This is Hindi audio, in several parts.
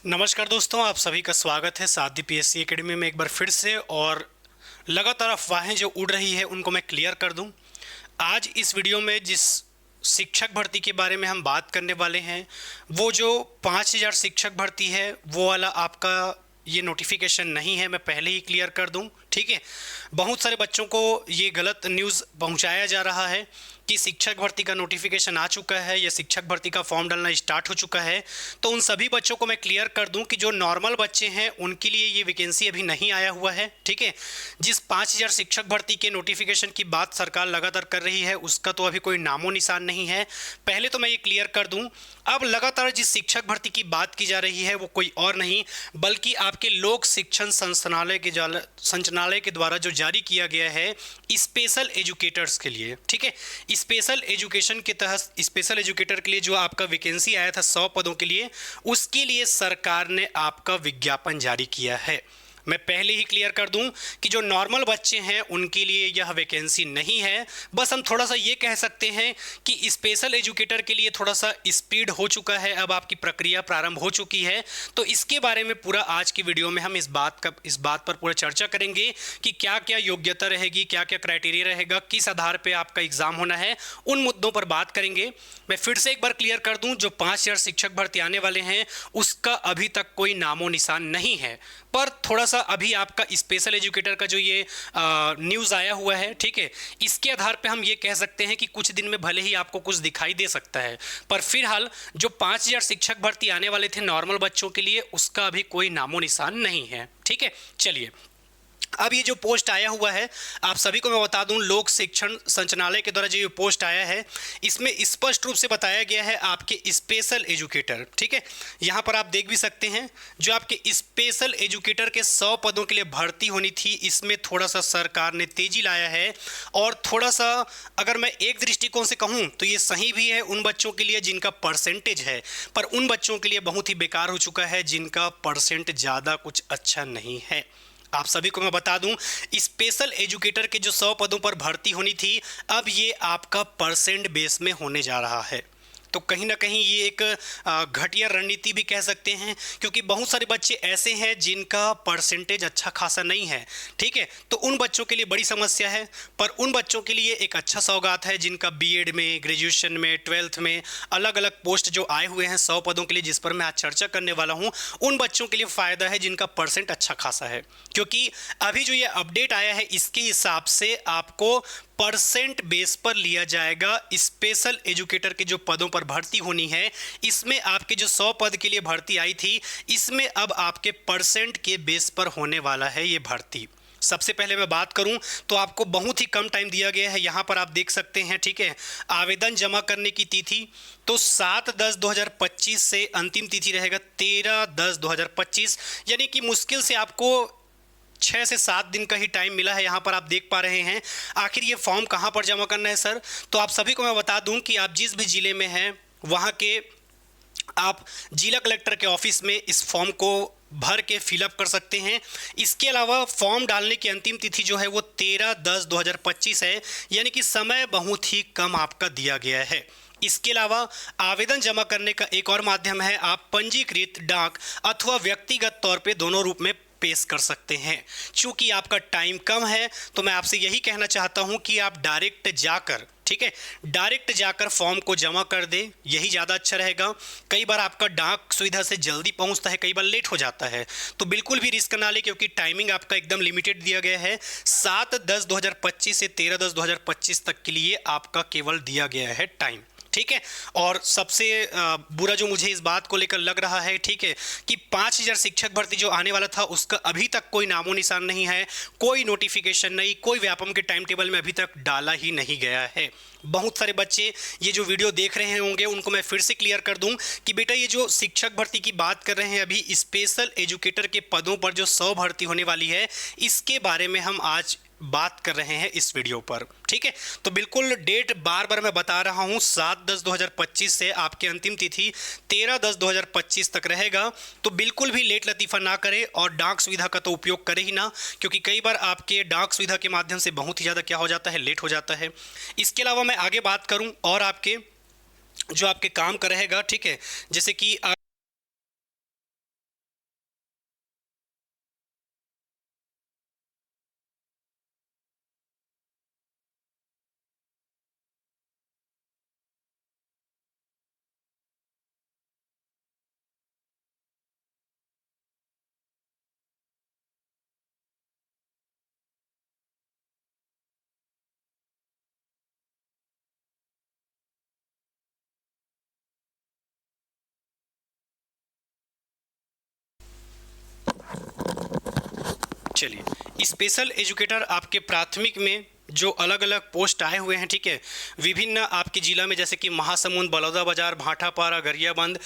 नमस्कार दोस्तों, आप सभी का स्वागत है साधी पीएससी एकेडमी में एक बार फिर से। और लगातार अफवाहें जो उड़ रही है उनको मैं क्लियर कर दूं। आज इस वीडियो में जिस शिक्षक भर्ती के बारे में हम बात करने वाले हैं, वो जो 5000 शिक्षक भर्ती है वो वाला आपका ये नोटिफिकेशन नहीं है। मैं पहले ही क्लियर कर दूं, ठीक है। बहुत सारे बच्चों को ये गलत न्यूज़ पहुंचाया जा रहा है कि शिक्षक भर्ती का नोटिफिकेशन आ चुका है या शिक्षक भर्ती का फॉर्म डालना स्टार्ट हो चुका है। तो उन सभी बच्चों को मैं क्लियर कर दूं कि जो नॉर्मल बच्चे हैं उनके लिए ये वैकेंसी अभी नहीं आया हुआ है, ठीक है। जिस 5000 शिक्षक भर्ती के नोटिफिकेशन की बात सरकार लगातार कर रही है उसका तो अभी कोई नामो निशान नहीं है। पहले तो मैं ये क्लियर कर दूं, अब लगातार जिस शिक्षक भर्ती की बात की जा रही है वो कोई और नहीं बल्कि आपके लोक शिक्षण संचालनालय के द्वारा जो जारी किया गया है स्पेशल एजुकेटर्स के लिए, ठीक है। स्पेशल एजुकेशन के तहत स्पेशल एजुकेटर के लिए जो आपका वैकेंसी आया था 100 पदों के लिए, उसके लिए सरकार ने आपका विज्ञापन जारी किया है। मैं पहले ही क्लियर कर दूं कि जो नॉर्मल बच्चे हैं उनके लिए यह वैकेंसी नहीं है। बस हम थोड़ा सा ये कह सकते हैं कि स्पेशल एजुकेटर के लिए थोड़ा सा स्पीड हो चुका है, अब आपकी प्रक्रिया प्रारंभ हो चुकी है। तो इसके बारे में पूरा आज की वीडियो में हम इस बात पर पूरा चर्चा करेंगे कि क्या क्या योग्यता रहेगी, क्या क्या क्राइटेरिया रहेगा, किस आधार पर आपका एग्जाम होना है, उन मुद्दों पर बात करेंगे। मैं फिर से एक बार क्लियर कर दूं, जो 5000 शिक्षक भर्ती आने वाले हैं उसका अभी तक कोई नामो निशान नहीं है। पर थोड़ा सा अभी आपका स्पेशल एजुकेटर का जो ये न्यूज़ आया हुआ है, ठीक है, इसके आधार पे हम ये कह सकते हैं कि कुछ दिन में भले ही आपको कुछ दिखाई दे सकता है। पर फिलहाल जो 5000 शिक्षक भर्ती आने वाले थे नॉर्मल बच्चों के लिए उसका अभी कोई नामो निशान नहीं है, ठीक है। चलिए, अब ये जो पोस्ट आया हुआ है आप सभी को मैं बता दूं, लोक शिक्षण संचालनालय के द्वारा जो ये पोस्ट आया है इसमें स्पष्ट रूप से बताया गया है आपके स्पेशल एजुकेटर, ठीक है। यहाँ पर आप देख भी सकते हैं जो आपके स्पेशल एजुकेटर के 100 पदों के लिए भर्ती होनी थी, इसमें थोड़ा सा सरकार ने तेजी लाया है। और थोड़ा सा अगर मैं एक दृष्टिकोण से कहूँ तो ये सही भी है उन बच्चों के लिए जिनका परसेंटेज है, पर उन बच्चों के लिए बहुत ही बेकार हो चुका है जिनका परसेंट ज़्यादा कुछ अच्छा नहीं है। आप सभी को मैं बता दूं, स्पेशल एजुकेटर के जो 100 पदों पर भर्ती होनी थी अब ये आपका परसेंट बेस में होने जा रहा है। तो कहीं ना कहीं ये एक घटिया रणनीति भी कह सकते हैं, क्योंकि बहुत सारे बच्चे ऐसे हैं जिनका परसेंटेज अच्छा खासा नहीं है, ठीक है। तो उन बच्चों के लिए बड़ी समस्या है। पर उन बच्चों के लिए एक अच्छा सौगात है जिनका बीएड में, ग्रेजुएशन में, 12th में अलग अलग पोस्ट जो आए हुए हैं 100 पदों के लिए जिस पर मैं आज चर्चा करने वाला हूं, उन बच्चों के लिए फ़ायदा है जिनका परसेंट अच्छा खासा है। क्योंकि अभी जो ये अपडेट आया है इसके हिसाब से आपको परसेंट बेस पर लिया जाएगा। स्पेशल एजुकेटर के जो पदों पर भर्ती होनी है इसमें आपके जो 100 पद के लिए भर्ती आई थी इसमें अब आपके परसेंट के बेस पर होने वाला है ये भर्ती। सबसे पहले मैं बात करूं तो आपको बहुत ही कम टाइम दिया गया है, यहाँ पर आप देख सकते हैं, ठीक है। आवेदन जमा करने की तिथि तो 7/10/2025 से अंतिम तिथि रहेगा 13/10/2025, यानी कि मुश्किल से आपको 6 से 7 दिन का ही टाइम मिला है। यहाँ पर आप देख पा रहे हैं। आखिर ये फॉर्म कहाँ पर जमा करना है सर, तो आप सभी को मैं बता दूं कि आप जिस भी ज़िले में हैं वहाँ के आप जिला कलेक्टर के ऑफिस में इस फॉर्म को भर के फिलअप कर सकते हैं। इसके अलावा फॉर्म डालने की अंतिम तिथि जो है वो 13/10/2025 है, यानी कि समय बहुत ही कम आपका दिया गया है। इसके अलावा आवेदन जमा करने का एक और माध्यम है, आप पंजीकृत डाक अथवा व्यक्तिगत तौर पे दोनों रूप में पेश कर सकते हैं। चूंकि आपका टाइम कम है तो मैं आपसे यही कहना चाहता हूं कि आप डायरेक्ट जाकर, ठीक है, डायरेक्ट जाकर फॉर्म को जमा कर दें, यही ज़्यादा अच्छा रहेगा। कई बार आपका डाक सुविधा से जल्दी पहुंचता है, कई बार लेट हो जाता है, तो बिल्कुल भी रिस्क ना लें क्योंकि टाइमिंग आपका एकदम लिमिटेड दिया गया है। 7/10/2025 से 13/10/2025 तक के लिए आपका केवल दिया गया है टाइम, ठीक है। और सबसे बुरा जो मुझे इस बात को लेकर लग रहा है, ठीक है, कि 5000 शिक्षक भर्ती जो आने वाला था उसका अभी तक कोई नामो निशान नहीं है, कोई नोटिफिकेशन नहीं, कोई व्यापम के टाइम टेबल में अभी तक डाला ही नहीं गया है। बहुत सारे बच्चे ये जो वीडियो देख रहे होंगे उनको मैं फिर से क्लियर कर दूं कि बेटा ये जो शिक्षक भर्ती की बात कर रहे हैं अभी स्पेशल एजुकेटर के पदों पर जो 100 भर्ती होने वाली है इसके बारे में हम आज बात कर रहे हैं इस वीडियो पर, ठीक है। तो बिल्कुल डेट बार बार मैं बता रहा हूं, 7/10/2025 से आपकी अंतिम तिथि 13/10/2025 तक रहेगा। तो बिल्कुल भी लेट लतीफ़ा ना करें और डाक सुविधा का तो उपयोग करें ही ना, क्योंकि कई बार आपके डाक सुविधा के माध्यम से बहुत ही ज़्यादा क्या हो जाता है, लेट हो जाता है। इसके अलावा मैं आगे बात करूं और आपके जो आपके काम का रहेगा, ठीक है, जैसे कि चलिए, स्पेशल एजुकेटर आपके प्राथमिक में जो अलग अलग पोस्ट आए हुए हैं, ठीक है, विभिन्न आपके जिला में, जैसे कि महासमुंद, बलौदाबाजार, भाटापारा, गरियाबंद,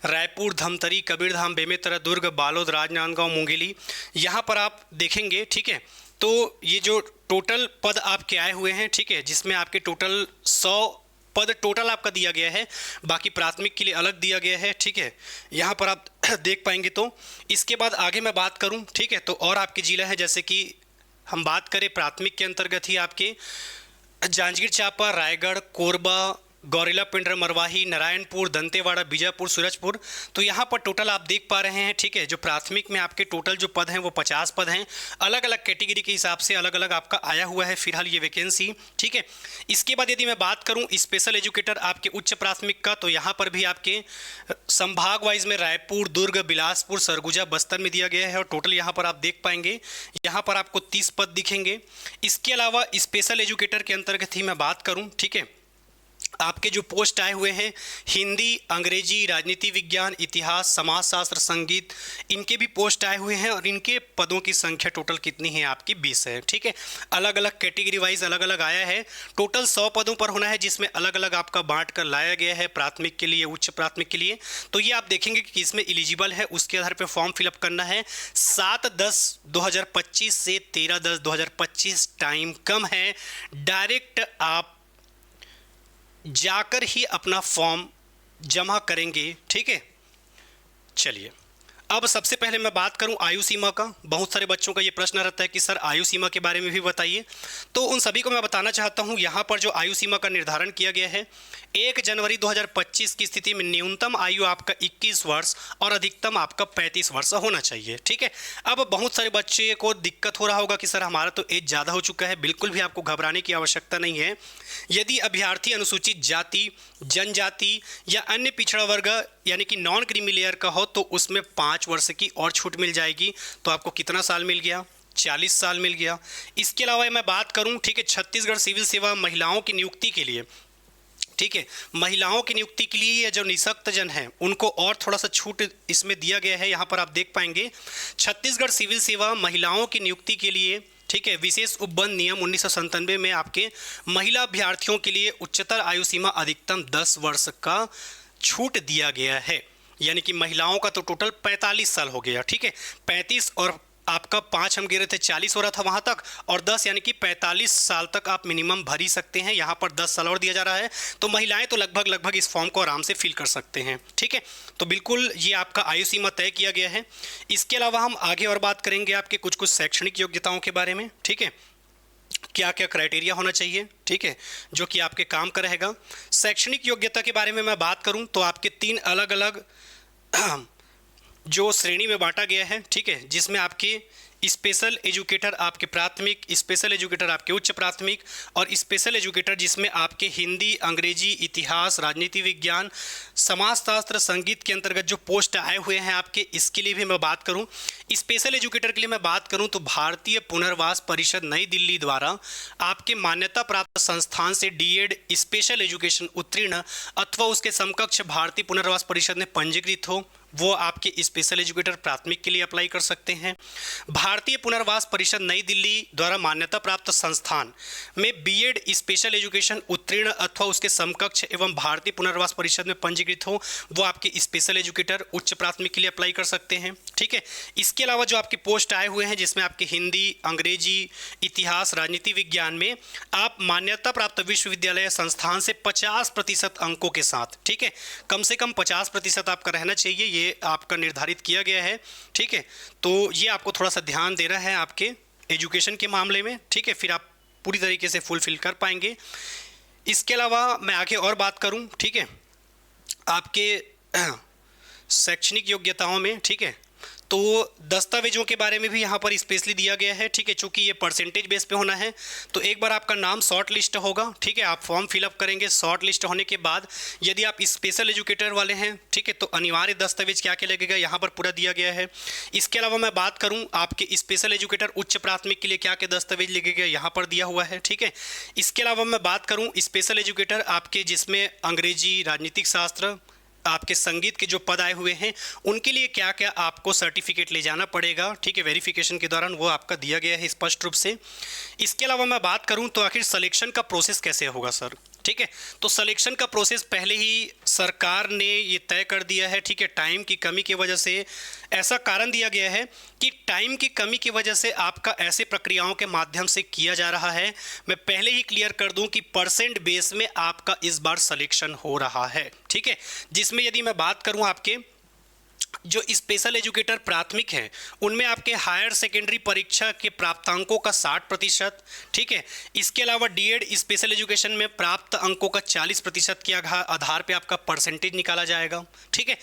रायपुर, धमतरी, कबीरधाम, बेमेतरा, दुर्ग, बालोद, राजनांदगांव, मुंगेली, यहाँ पर आप देखेंगे, ठीक है। तो ये जो टोटल पद आपके आए हुए हैं, ठीक है, जिसमें आपके टोटल 100 पद टोटल आपका दिया गया है, बाकी प्राथमिक के लिए अलग दिया गया है, ठीक है, यहाँ पर आप देख पाएंगे। तो इसके बाद आगे मैं बात करूँ, ठीक है, तो और आपके जिला है, जैसे कि हम बात करें प्राथमिक के अंतर्गत ही आपके जांजगीर चांपा, रायगढ़, कोरबा, गौरेला पिंडर, मरवाही, नारायणपुर, दंतेवाड़ा, बीजापुर, सूरजपुर। तो यहाँ पर टोटल आप देख पा रहे हैं, ठीक है, जो प्राथमिक में आपके टोटल जो पद हैं वो 50 पद हैं। अलग अलग कैटेगरी के हिसाब से अलग अलग आपका आया हुआ है फिलहाल ये वैकेंसी, ठीक है। इसके बाद यदि मैं बात करूँ स्पेशल एजुकेटर आपके उच्च प्राथमिक का, तो यहाँ पर भी आपके संभाग वाइज में रायपुर, दुर्ग, बिलासपुर, सरगुजा, बस्तर में दिया गया है और टोटल यहाँ पर आप देख पाएंगे, यहाँ पर आपको 30 पद दिखेंगे। इसके अलावा स्पेशल एजुकेटर के अंतर्गत ही मैं बात करूँ, ठीक है, आपके जो पोस्ट आए हुए हैं हिंदी, अंग्रेजी, राजनीति विज्ञान, इतिहास, समाजशास्त्र, संगीत, इनके भी पोस्ट आए हुए हैं और इनके पदों की संख्या टोटल कितनी है आपकी 20 है, ठीक है। अलग अलग कैटेगरी वाइज अलग अलग आया है, टोटल 100 पदों पर होना है, जिसमें अलग अलग आपका बांट कर लाया गया है प्राथमिक के लिए, उच्च प्राथमिक के लिए। तो ये आप देखेंगे कि किसमें एलिजिबल है, उसके आधार पर फॉर्म फिलअप करना है। 7/10/2025 से 13/10/2025 टाइम कम है, डायरेक्ट आप जाकर ही अपना फॉर्म जमा करेंगे, ठीक है। चलिए, अब सबसे पहले मैं बात करूं आयु सीमा का। बहुत सारे बच्चों का ये प्रश्न रहता है कि सर आयु सीमा के बारे में भी बताइए, तो उन सभी को मैं बताना चाहता हूं। यहाँ पर जो आयु सीमा का निर्धारण किया गया है, 1 जनवरी 2025 की स्थिति में न्यूनतम आयु आपका 21 वर्ष और अधिकतम आपका 35 वर्ष होना चाहिए, ठीक है। अब बहुत सारे बच्चे को दिक्कत हो रहा होगा कि सर हमारा तो एज ज़्यादा हो चुका है। बिल्कुल भी आपको घबराने की आवश्यकता नहीं है। यदि अभ्यर्थी अनुसूचित जाति, जनजाति या अन्य पिछड़ा वर्ग यानी कि नॉन क्रीमी लेयर का हो, तो उसमें 5 वर्ष की और छूट मिल जाएगी। तो आपको कितना साल मिल गया? 40 साल मिल गया। इसके अलावा मैं बात करूं, ठीक है, छत्तीसगढ़ सिविल सेवा महिलाओं की नियुक्ति के लिए, ठीक है, महिलाओं की नियुक्ति के लिए या जो निःशक्त जन है उनको और थोड़ा सा छूट इसमें दिया गया है। यहाँ पर आप देख पाएंगे छत्तीसगढ़ सिविल सेवा महिलाओं की नियुक्ति के लिए, ठीक है, विशेष उपबंध नियम 1997 में आपके महिला अभ्यर्थियों के लिए उच्चतर आयु सीमा अधिकतम 10 वर्ष का छूट दिया गया है। यानी कि महिलाओं का तो टोटल 45 साल हो गया, ठीक है, 35 और आपका 5 हम गिरे थे 40 हो रहा था वहाँ तक, और 10 यानी कि 45 साल तक आप मिनिमम भर ही सकते हैं। यहाँ पर 10 साल और दिया जा रहा है, तो महिलाएं तो लगभग इस फॉर्म को आराम से फिल कर सकते हैं, ठीक है। तो बिल्कुल ये आपका आयु सीमा तय किया गया है। इसके अलावा हम आगे और बात करेंगे आपके कुछ शैक्षणिक योग्यताओं के बारे में, ठीक है, क्या क्या क्राइटेरिया होना चाहिए, ठीक है, जो कि आपके काम का रहेगा। शैक्षणिक योग्यता के बारे में मैं बात करूं तो आपके 3 अलग अलग जो श्रेणी में बांटा गया है, ठीक है, जिसमें आपके स्पेशल एजुकेटर आपके प्राथमिक, स्पेशल एजुकेटर आपके उच्च प्राथमिक और स्पेशल एजुकेटर जिसमें आपके हिंदी, अंग्रेजी, इतिहास, राजनीति विज्ञान, समाजशास्त्र, संगीत के अंतर्गत जो पोस्ट आए हुए हैं आपके, इसके लिए भी मैं बात करूं। स्पेशल एजुकेटर के लिए मैं बात करूं तो भारतीय पुनर्वास परिषद नई दिल्ली द्वारा आपके मान्यता प्राप्त संस्थान से डीएड स्पेशल एजुकेशन उत्तीर्ण अथवा उसके समकक्ष भारतीय पुनर्वास परिषद में पंजीकृत हो, वो आपके स्पेशल एजुकेटर प्राथमिक के लिए अप्लाई कर सकते हैं। भारतीय पुनर्वास परिषद नई दिल्ली द्वारा मान्यता प्राप्त संस्थान में बीएड स्पेशल एजुकेशन उत्तीर्ण अथवा उसके समकक्ष एवं भारतीय पुनर्वास परिषद में पंजीकृत हो, वो आपके स्पेशल एजुकेटर उच्च प्राथमिक के लिए अप्लाई कर सकते हैं, ठीक है। इसके अलावा जो आपके पोस्ट आए हुए हैं जिसमें आपके हिंदी, अंग्रेजी, इतिहास, राजनीति विज्ञान में आप मान्यता प्राप्त विश्वविद्यालय संस्थान से 50% अंकों के साथ, ठीक है, कम से कम 50% आपका रहना चाहिए, ये आपका निर्धारित किया गया है, ठीक है। तो ये आपको थोड़ा सा ध्यान देना है आपके एजुकेशन के मामले में, ठीक है, फिर आप पूरी तरीके से फुलफिल कर पाएंगे। इसके अलावा मैं आगे और बात करूं, ठीक है, आपके शैक्षणिक योग्यताओं में, ठीक है, तो दस्तावेजों के बारे में भी यहाँ पर स्पेशली दिया गया है, ठीक है, चूंकि ये परसेंटेज बेस पे होना है। तो एक बार आपका नाम शॉर्ट लिस्ट होगा, ठीक है, आप फॉर्म फिलअप करेंगे। शॉर्ट लिस्ट होने के बाद यदि आप स्पेशल एजुकेटर वाले हैं, ठीक है, तो अनिवार्य दस्तावेज क्या क्या लगेगा यहाँ पर पूरा दिया गया है। इसके अलावा मैं बात करूँ आपके स्पेशल एजुकेटर उच्च प्राथमिक के लिए क्या क्या दस्तावेज लगेगा, यहाँ पर दिया हुआ है, ठीक है। इसके अलावा मैं बात करूँ स्पेशल एजुकेटर आपके जिसमें अंग्रेजी, राजनीतिक शास्त्र, आपके संगीत के जो पद आए हुए हैं उनके लिए क्या क्या आपको सर्टिफिकेट ले जाना पड़ेगा, ठीक है, वेरिफिकेशन के दौरान वो आपका दिया गया है स्पष्ट रूप से। इसके अलावा मैं बात करूं तो आखिर सिलेक्शन का प्रोसेस कैसे होगा सर, ठीक है। तो सिलेक्शन का प्रोसेस पहले ही सरकार ने ये तय कर दिया है, ठीक है। टाइम की कमी की वजह से ऐसा कारण दिया गया है कि टाइम की कमी की वजह से आपका ऐसे प्रक्रियाओं के माध्यम से किया जा रहा है। मैं पहले ही क्लियर कर दूं कि परसेंट बेस में आपका इस बार सिलेक्शन हो रहा है, ठीक है। जिसमें यदि मैं बात करूं आपके जो स्पेशल एजुकेटर प्राथमिक हैं उनमें आपके हायर सेकेंडरी परीक्षा के प्राप्तांकों का 60%, ठीक है। इसके अलावा डीएड स्पेशल एजुकेशन में प्राप्त अंकों का 40% के आधार पे आपका परसेंटेज निकाला जाएगा, ठीक है।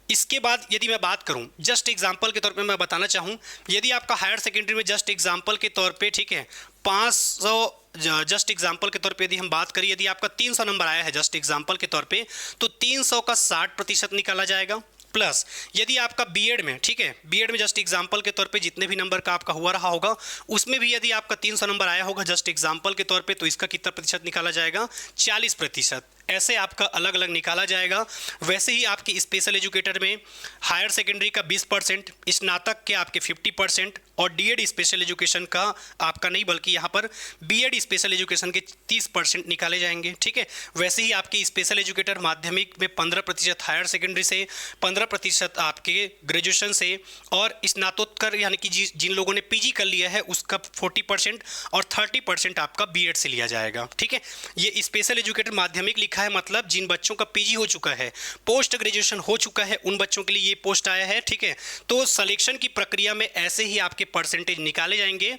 इसके बाद यदि मैं बात करूं जस्ट एग्जांपल के तौर पे मैं बताना चाहूं, यदि आपका हायर सेकेंडरी में जस्ट एग्जांपल के तौर पे, ठीक है, 500 जस्ट एग्जांपल के तौर पे यदि हम बात करें, यदि आपका 300 नंबर आया है जस्ट एग्जांपल के तौर पे, तो 300 का 60% निकाला जाएगा। प्लस यदि आपका बीएड में, ठीक है, बीएड में जस्ट एग्जांपल के तौर पे जितने भी नंबर का आपका हुआ रहा होगा उसमें भी यदि आपका 300 नंबर आया होगा जस्ट एग्जांपल के तौर पे, तो इसका कितना प्रतिशत निकाला जाएगा, 40%। ऐसे आपका अलग अलग निकाला जाएगा। वैसे ही आपके स्पेशल एजुकेटर में हायर सेकेंडरी का 20%, स्नातक के आपके 50% और डीएड स्पेशल एजुकेशन का आपका नहीं बल्कि यहाँ पर बीएड स्पेशल एजुकेशन के 30% निकाले जाएंगे, ठीक है। वैसे ही आपके स्पेशल एजुकेटर माध्यमिक में 15%, हायर सेकेंडरी से 15% आपके ग्रेजुएशन से, और स्नातकोत्तर यानी कि जिन लोगों ने पीजी कर लिया है उसका 40% और 30% आपका बीएड से लिया जाएगा, ठीक है। ये स्पेशल एजुकेटर माध्यमिक लिखा है, मतलब जिन बच्चों का पीजी हो चुका है, पोस्ट ग्रेजुएशन हो चुका है, उन बच्चों के लिए ये पोस्ट आया है, ठीक है। तो सिलेक्शन की प्रक्रिया में ऐसे ही आपके परसेंटेज निकाले जाएंगे,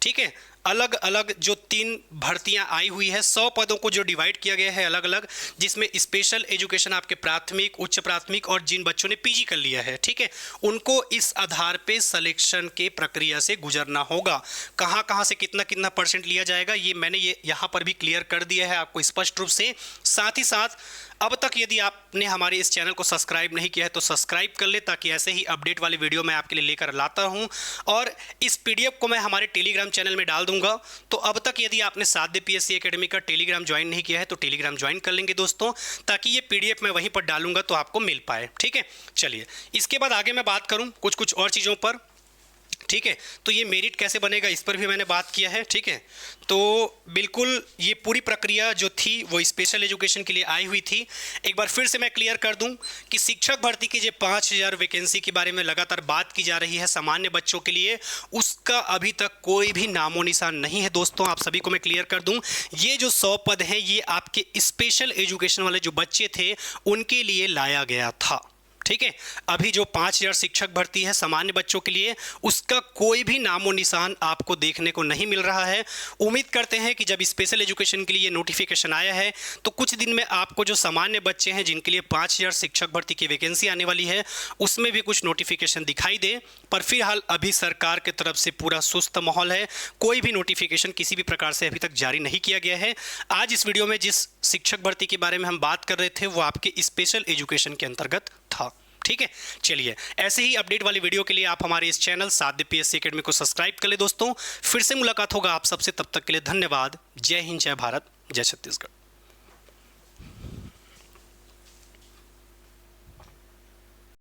ठीक है। अलग अलग जो 3 भर्तियां आई हुई है, 100 पदों को जो डिवाइड किया गया है अलग अलग, जिसमें स्पेशल एजुकेशन आपके प्राथमिक, उच्च प्राथमिक और जिन बच्चों ने पीजी कर लिया है, ठीक है, उनको इस आधार पे सिलेक्शन के प्रक्रिया से गुजरना होगा। कहां कहां से कितना कितना परसेंट लिया जाएगा ये मैंने यहां पर भी क्लियर कर दिया है आपको स्पष्ट रूप से। साथ ही साथ अब तक यदि आपने हमारे इस चैनल को सब्सक्राइब नहीं किया है तो सब्सक्राइब कर ले, ताकि ऐसे ही अपडेट वाली वीडियो मैं आपके लिए लेकर लाता हूं। और इस पीडीएफ को मैं हमारे टेलीग्राम चैनल में डाल दूंगा। तो अब तक यदि आपने साध्य पीएससी एकेडमी का टेलीग्राम ज्वाइन नहीं किया है तो टेलीग्राम ज्वाइन कर लेंगे दोस्तों, ताकि ये पीडीएफ मैं वहीं पर डालूंगा तो आपको मिल पाए, ठीक है। चलिए इसके बाद आगे मैं बात करूं कुछ और चीज़ों पर, ठीक है। तो ये मेरिट कैसे बनेगा इस पर भी मैंने बात किया है, ठीक है। तो बिल्कुल ये पूरी प्रक्रिया जो थी वो स्पेशल एजुकेशन के लिए आई हुई थी। एक बार फिर से मैं क्लियर कर दूं कि शिक्षक भर्ती की जो 5000 वैकेंसी के बारे में लगातार बात की जा रही है सामान्य बच्चों के लिए, उसका अभी तक कोई भी नामो निशान नहीं है दोस्तों। आप सभी को मैं क्लियर कर दूं, ये जो 100 पद हैं ये आपके स्पेशल एजुकेशन वाले जो बच्चे थे उनके लिए लाया गया था, ठीक है। अभी जो 5000 शिक्षक भर्ती है सामान्य बच्चों के लिए, उसका कोई भी नामो निशान आपको देखने को नहीं मिल रहा है। उम्मीद करते हैं कि जब स्पेशल एजुकेशन के लिए नोटिफिकेशन आया है तो कुछ दिन में आपको जो सामान्य बच्चे हैं जिनके लिए 5000 शिक्षक भर्ती की वैकेंसी आने वाली है उसमें भी कुछ नोटिफिकेशन दिखाई दे। पर फिलहाल अभी सरकार की तरफ से पूरा सुस्त माहौल है, कोई भी नोटिफिकेशन किसी भी प्रकार से अभी तक जारी नहीं किया गया है। आज इस वीडियो में जिस शिक्षक भर्ती के बारे में हम बात कर रहे थे वो आपके स्पेशल एजुकेशन के अंतर्गत था, ठीक है। चलिए ऐसे ही अपडेट वाली वीडियो के लिए आप हमारे इस चैनल साध्य पीएससी एकेडमी को सब्सक्राइब कर ले दोस्तों। फिर से मुलाकात होगा आप सबसे, तब तक के लिए धन्यवाद। जय हिंद, जय भारत, जय छत्तीसगढ़।